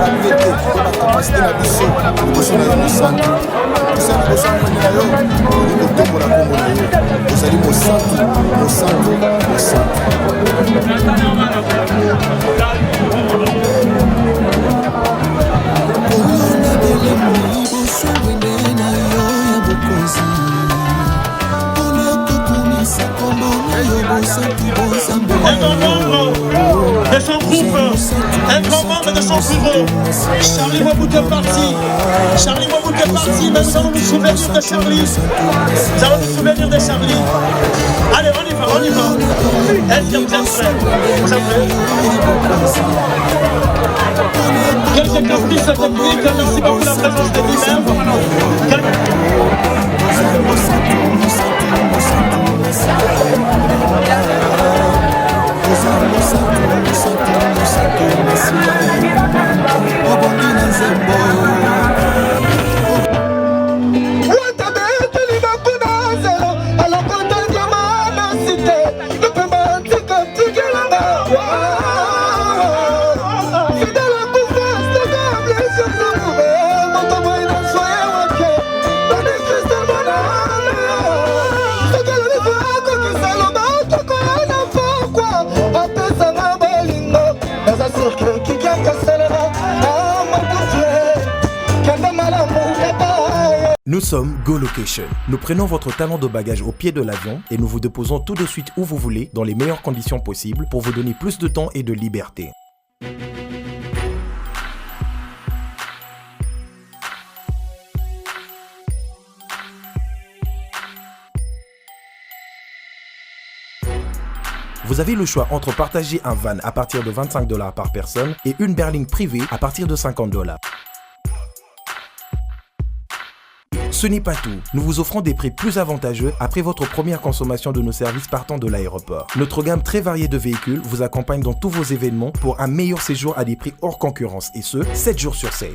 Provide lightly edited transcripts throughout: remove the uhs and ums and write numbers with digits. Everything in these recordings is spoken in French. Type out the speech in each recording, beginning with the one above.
arrivé te bacapacité na biso liboso na yo mosantu tosa liboso ya mwene na yo olingi kotombola nkombo na yo ozali mosantu mosantu mosantu. kolona belemo liboso wende na yo ya bokonzi mpona kokomisa nkombo na yo mosantu bozambe na yo. De son groupe, un grand membre de son bureau. Charlie Wabout est parti. Charlie Wabout est parti, mais nous allons nous souvenir de Charlie. Nous allons nous souvenir de Charlie. Allez, on y va, on y va. Est-ce que vous êtes prêts? Vous êtes prêts? Quelques caprices techniques, merci beaucoup la présence de Guimard. Nous sommes Go Location. Nous prenons votre talon de bagage au pied de l'avion et nous vous déposons tout de suite où vous voulez dans les meilleures conditions possibles pour vous donner plus de temps et de liberté. Vous avez le choix entre partager un van à partir de $25 par personne et une berline privée à partir de $50. Ce n'est pas tout, nous vous offrons des prix plus avantageux après votre première consommation de nos services partant de l'aéroport. Notre gamme très variée de véhicules vous accompagne dans tous vos événements pour un meilleur séjour à des prix hors concurrence et ce, 7 jours sur 7.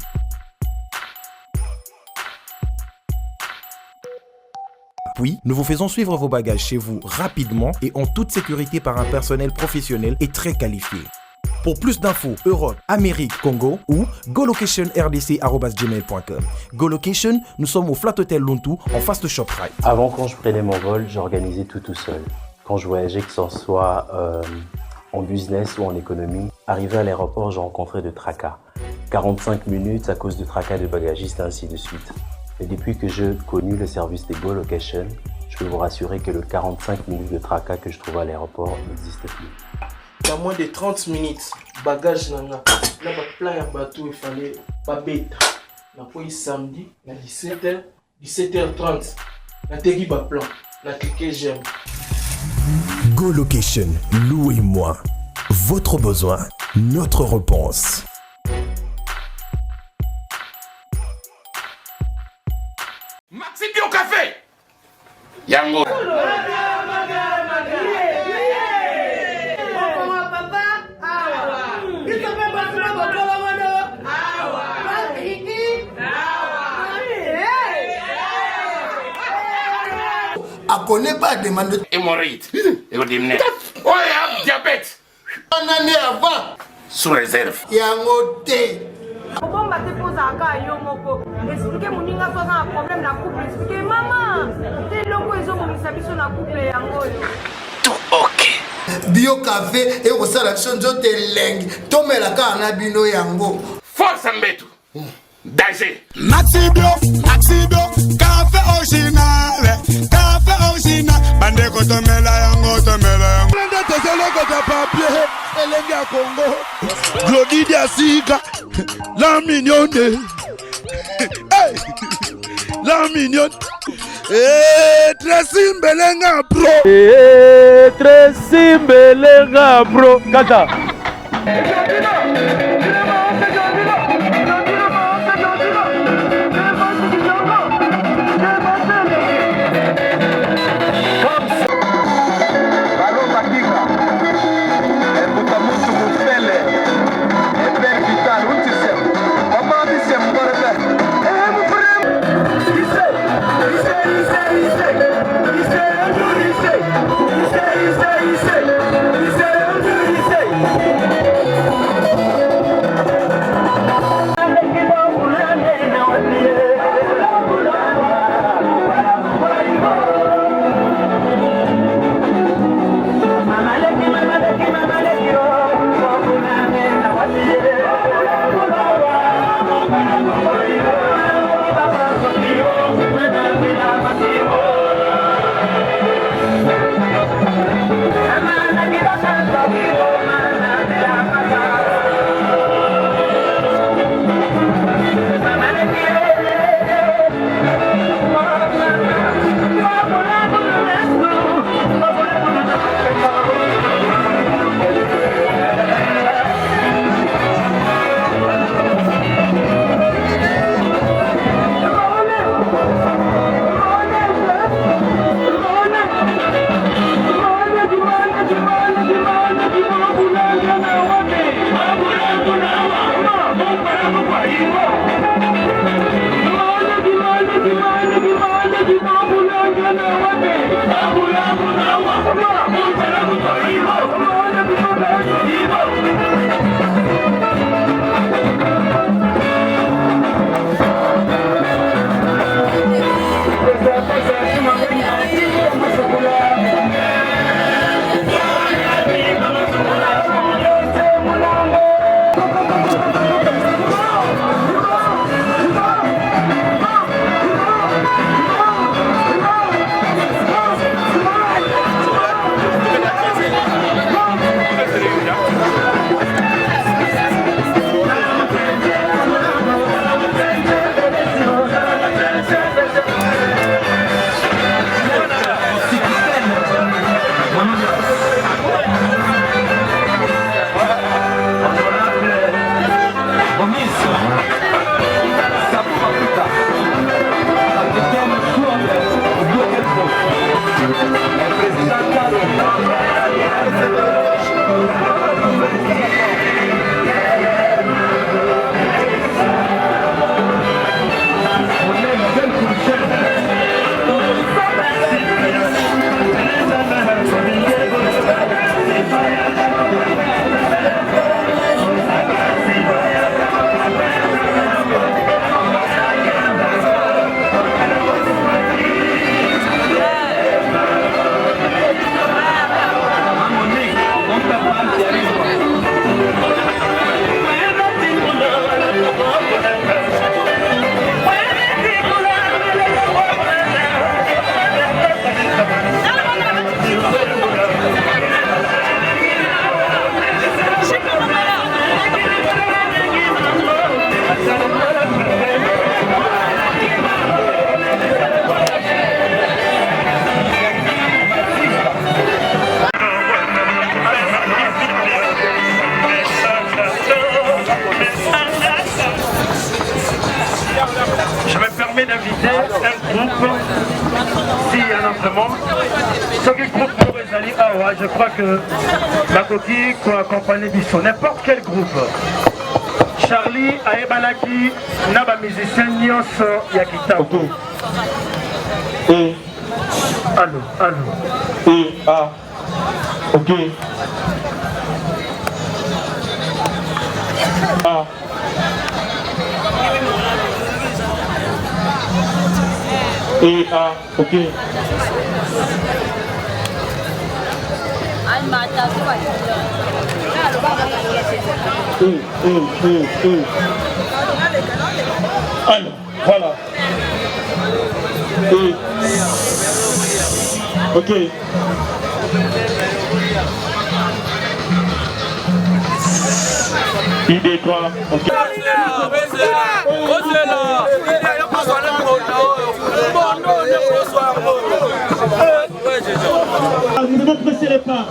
Puis, nous vous faisons suivre vos bagages chez vous rapidement et en toute sécurité par un personnel professionnel et très qualifié. Pour plus d'infos, Europe, Amérique, Congo ou golocationrdc@gmail.com. GoLocation, nous sommes au Flat Hotel Lontu en face de ShopRite. Avant, quand je prenais mon vol, j'organisais tout seul. Quand je voyageais, que ce soit en business ou en économie, arrivé à l'aéroport, je rencontrais de tracas. 45 minutes à cause de tracas de bagagistes, ainsi de suite. Et depuis que j'ai connu le service de GoLocation, je peux vous rassurer que le 45 minutes de tracas que je trouvais à l'aéroport n'existe plus. Dans moins de 30 minutes, bagage nanga. Là, plein de bateau, il fallait pas bête. Na pour samedi, à 17h, 17h30. Na tegi ba plan. Na cliqué j'aime. Go Location, louez-moi. Votre besoin, notre réponse. Maxi Bio Café. Yango. A connaît pas demande Hémorroïde. Oh, il diabète. une année avant. Sous réserve. Yango te. Bon, bah, t'es posé à Ka, yo, moko. Expliquez mon ninga, toi, un problème, la couple. Expliquez, maman. T'es loco, ils ont mon sur la couple, yango. Tout ok. Bio café et au salation de lengue. Tomé la cana bino yango. Force Mbetu. Danger. Maxi Bio, café original. Café original. Bande kotomela yango, tomela yango. Blende tesele kota papier. Elenge à Congo. Glody Diasika. La mignonne. Hey. La mignonne. Tracy Mbelenga bro. Tracy Mbelenga bro. Kata. s'il y a un autre membre. Ce qui groupe pour Ezali Awa, je crois que la coquille peut accompagner Bissot. N'importe quel groupe. Charlie Aebalaki, Naba musicien Nyonso Yakitako. Allô. Ok. Ok. Alors, voilà. Ok. ID3. Ok. Nous devons presser les pas.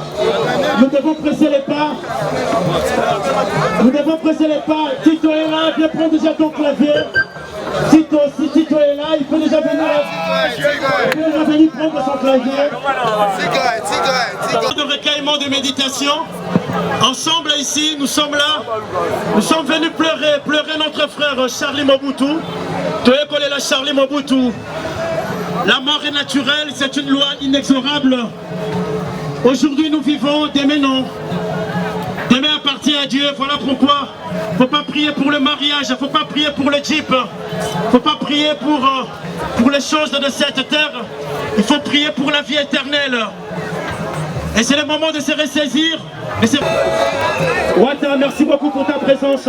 Nous devons presser les pas. Nous devons presser les pas. Tito est là, viens prendre déjà ton clavier. Tito, si Tito est là, il peut déjà venir prendre son clavier. De recueillement de méditation. Ensemble ici, nous sommes là. Nous sommes venus pleurer notre frère Charlie Mobutu. Tu es collé là, Charlie Mobutu. La mort est naturelle, c'est une loi inexorable. Aujourd'hui nous vivons, demain non. Demain appartient à Dieu, voilà pourquoi. Il ne faut pas prier pour le mariage, il ne faut pas prier pour le jeep. Il ne faut pas prier pour les choses de cette terre. Il faut prier pour la vie éternelle. Et c'est le moment de se ressaisir. Wata, merci beaucoup pour ta présence.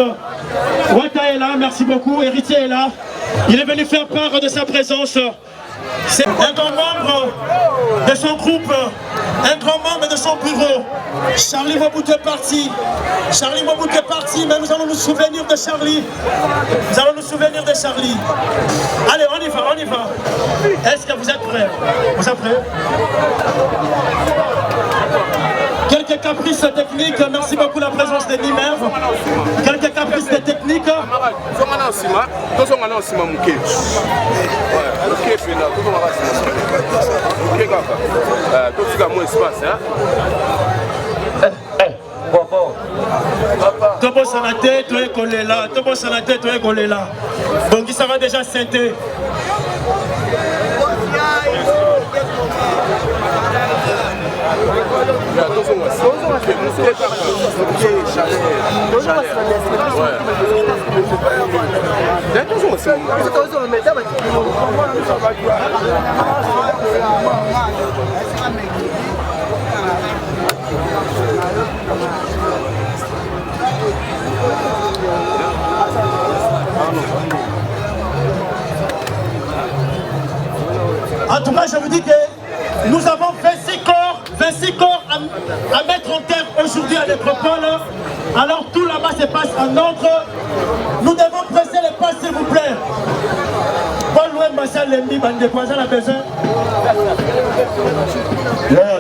Wata est là, merci beaucoup. Héritier est là. Il est venu faire part de sa présence. C'est un grand membre de son groupe, un grand membre de son bureau. Charlie Mobutu est parti. Charlie Mobutu est parti, mais nous allons nous souvenir de Charlie. Nous allons nous souvenir de Charlie. Allez, on y va. Est-ce que vous êtes prêts? Vous êtes prêts? Quelques caprices techniques, merci beaucoup la présence de Nimer. Quelques caprices techniques. Tobo Sanate, tu es collé là. Tobo Sanate, tu es collé là. Donc il sera déjà synthé. En tout cas, je vous dis que nous avons 26 corps à mettre en terre aujourd'hui à l'Écropole. Alors tout là-bas se passe en ordre. Nous devons presser les pas, s'il vous plaît. Paul Louem Bassal Lembi, bande de poisons à besoin.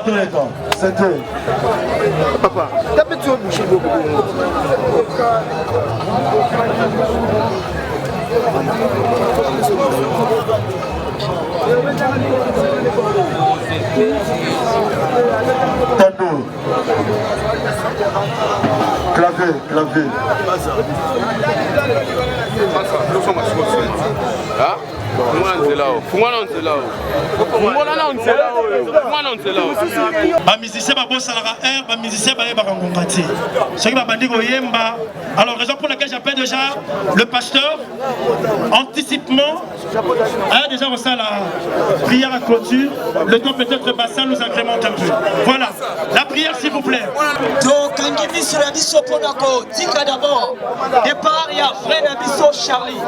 Tous les temps. C'était. Papa, t'as peut-être bouché beaucoup. Tabou. Clavier. Musicien babosalaka air, musicien bayebaka ngonga te. Soki babandi koyemba. Alors raison pour laquelle j'appelle déjà le pasteur anticipement. Déjà on sait la prière à clôture. Le temps peut-être bassin nous agrémente un peu. Voilà, la prière s'il vous plaît. Donc Kangibi sur la biso Ponako, Tika d'abord. Départ, il y a frère Nabiso Charlie.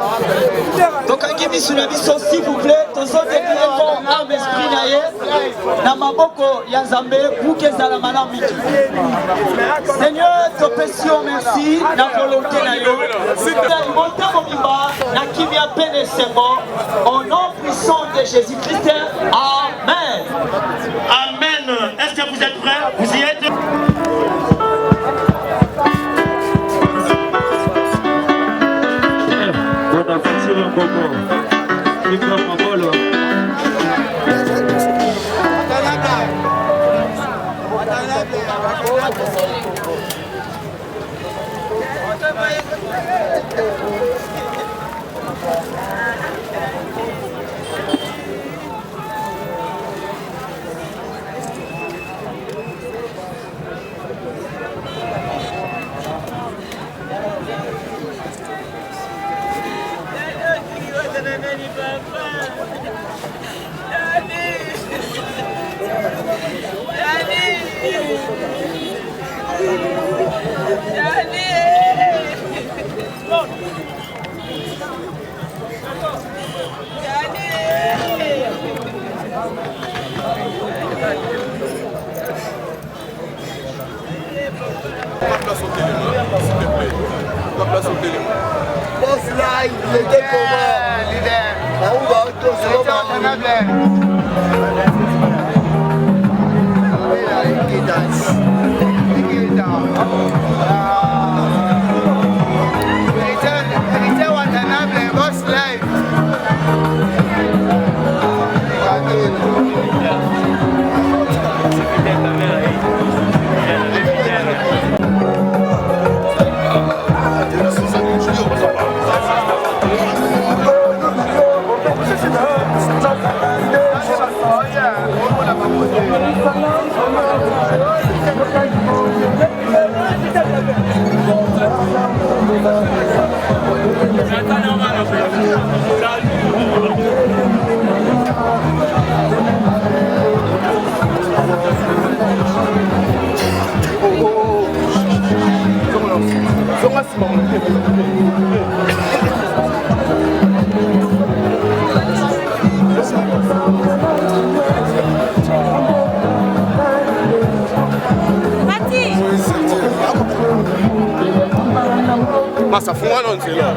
Donc Kangibi sur la biso s'il vous plaît. Tous autres éléments âme esprit naïe. Namaboko Yazambe, Boukezala Malamiki. Seigneur, te pétion merci. La volonté naïe. Au nom puissant de Jésus-Christ, Amen. Amen. Est-ce que vous êtes prêts? Vous y êtes? Bon, Boss live, le leader. Ça fout un an, c'est là.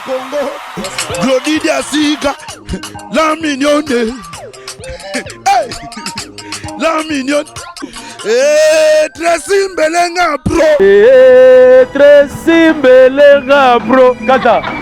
Congo, Glody Asiga, la mignonne, hey, la mignonne, Tracy Mbelenga bro, Tracy Mbelenga bro, kata.